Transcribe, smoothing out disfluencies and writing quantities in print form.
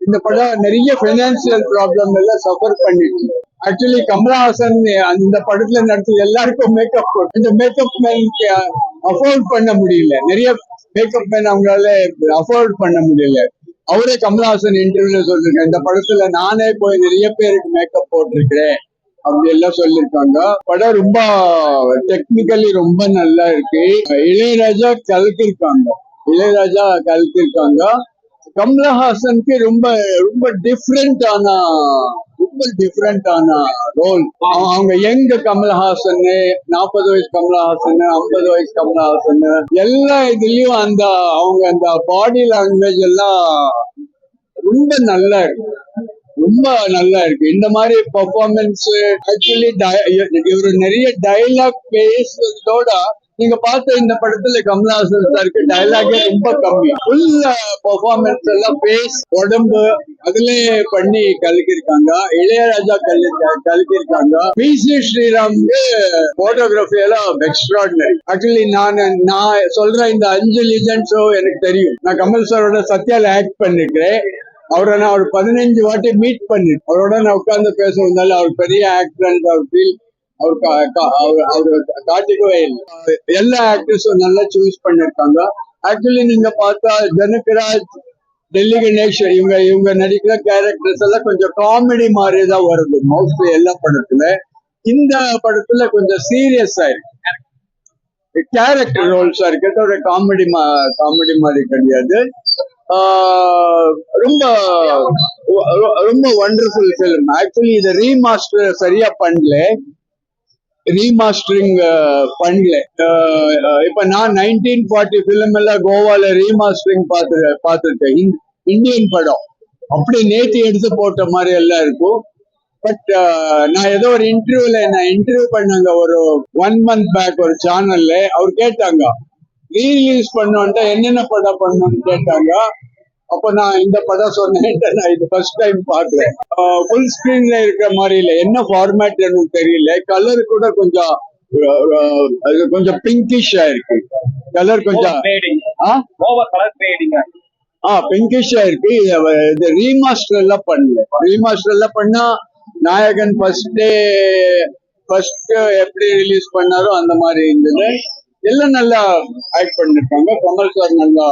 இந்த படம் நிறைய பைனான்சியல் ப்ராப்ளம் எல்லாம் சஃபர் பண்ணிட்டு ஆக்சுவலி கமலஹாசன் இந்த படத்துல நடத்தி எல்லாருக்கும் மேக்கப் போட்டு இந்த மேக்கப் மேனுக்கு அஃபோர்ட் பண்ண முடியல. நிறைய மேக்கப் மேன் அவங்களால அஃபோர்ட் பண்ண முடியல. அவரே கமலஹாசன் இன்டர்வியூல சொல்லிருக்கேன், இந்த படத்துல நானே போய் நிறைய பேருக்கு மேக்கப் போட்டிருக்கிறேன் அப்படி எல்லாம் சொல்லிருக்காங்க. படம் ரொம்ப டெக்னிக்கலி ரொம்ப நல்லா இருக்கு. இளையராஜா கலக்கிருக்காங்க. கமலஹாசனுக்கு ரொம்ப ரொம்ப டிஃப்ரெண்டான ரோல். அவங்க யங் கமலஹாசன், 40 வயசு கமலஹாசன், 50 வயசு கமலஹாசன், எல்லா இதுலயும் அவங்க அந்த பாடி லாங்குவேஜ் எல்லாம் ரொம்ப நல்லா இருக்கு. இந்த மாதிரி பெர்ஃபார்மன்ஸ் ஆக்சுவலி இவரு நிறைய டைலாக் பேசுறதோட நீங்க பார்த்த இந்த படத்துல கமலஹாசன் சாருக்கு டைலாகே ரொம்ப கம்மி. ஃபுல் பெர்ஃபார்மன்ஸ் எல்லாம் பேஸ் உடம்பு அதுலயே பண்ணி கலக்கிருக்காங்க. இளையராஜா கலக்கிருக்காங்க. பி.சி. ஸ்ரீராமுக்கு போட்டோகிராஃபி எல்லாம் எக்ஸ்ட்ராடினரி. ஆக்சுவலி நான் சொல்ற இந்த 5 லீஜெண்ட்ஸோ எனக்கு தெரியும். நான் கமல் சாரோட சத்யால ஆக்ட் பண்ணிருக்கிறேன். அவரை நான் ஒரு 15 வாட்டி மீட் பண்ணிட்டு அவரோட நான் உட்கார்ந்து பேச வந்தாலும் அவர் பெரிய ஆக்டர் அவர் ஃபீல் அவரு காட்டிக்கவே இல்லை. எல்லா ஆக்டர்ஸும் நல்லா சூஸ் பண்ணிருக்காங்க. ஆக்சுவலி நீங்க பார்த்தா ஜனகராஜ், டெல்லி கணேஷ் இவங்க நடிக்கிற கேரக்டர்ஸ் எல்லாம் கொஞ்சம் காமெடி மாதிரி தான் வருது மோஸ்ட்லி எல்லா படத்துல. இந்த படத்துல கொஞ்சம் சீரியஸா இருக்கு. கேரக்டர் ரோல்ஸா இருக்கு, ஒரு காமெடி மாதிரி கிடையாது. ரொம்ப ரொம்ப வண்டர்ஃபுல் ஃபிலிம். ஆக்சுவலி இதை சரியா ரீமாஸ்டரிங் பண்ணல. இப்ப நான் 1940 பிலிம் எல்லாம் கோவால ரீமாஸ்டரிங் பார்த்துருக்கேன். இந்தியன் படம் அப்படி நேற்று எடுத்து போட்ட மாதிரி எல்லாம் இருக்கும். பட் நான் ஏதோ ஒரு இன்டர்வியூ பண்ணாங்க ஒரு 1 month பேக் ஒரு சேனல்ல. அவர் கேட்டாங்க ரீரிலீஸ் பண்ணுவோம்ட்டா என்னென்ன படம் பண்ணணும்னு கேட்டாங்க. அப்ப நான் இந்த படம் சொன்னேன், நான் இது ஃபர்ஸ்ட் டைம் பாக்குறேன். ஃபுல் ஸ்கிரீன்ல இருக்கிற மாதிரி இல்ல, என்ன ஃபார்மேட் எனக்கு தெரியல. கலர் கூட கொஞ்சம் பிங்கிஷா இருக்கு. கலர் கொஞ்சம் பிங்கிஷா இருக்கு. இது ரீமாஸ்டர் எல்லாம் பண்ணா நாயகன் ஃபர்ஸ்ட் எப்படி ரிலீஸ் பண்ணாரோ அந்த மாதிரி இருந்தது. எல்லாம் நல்லா ஆக்ட் பண்ணிருக்காங்க. கமல் சார் நல்லா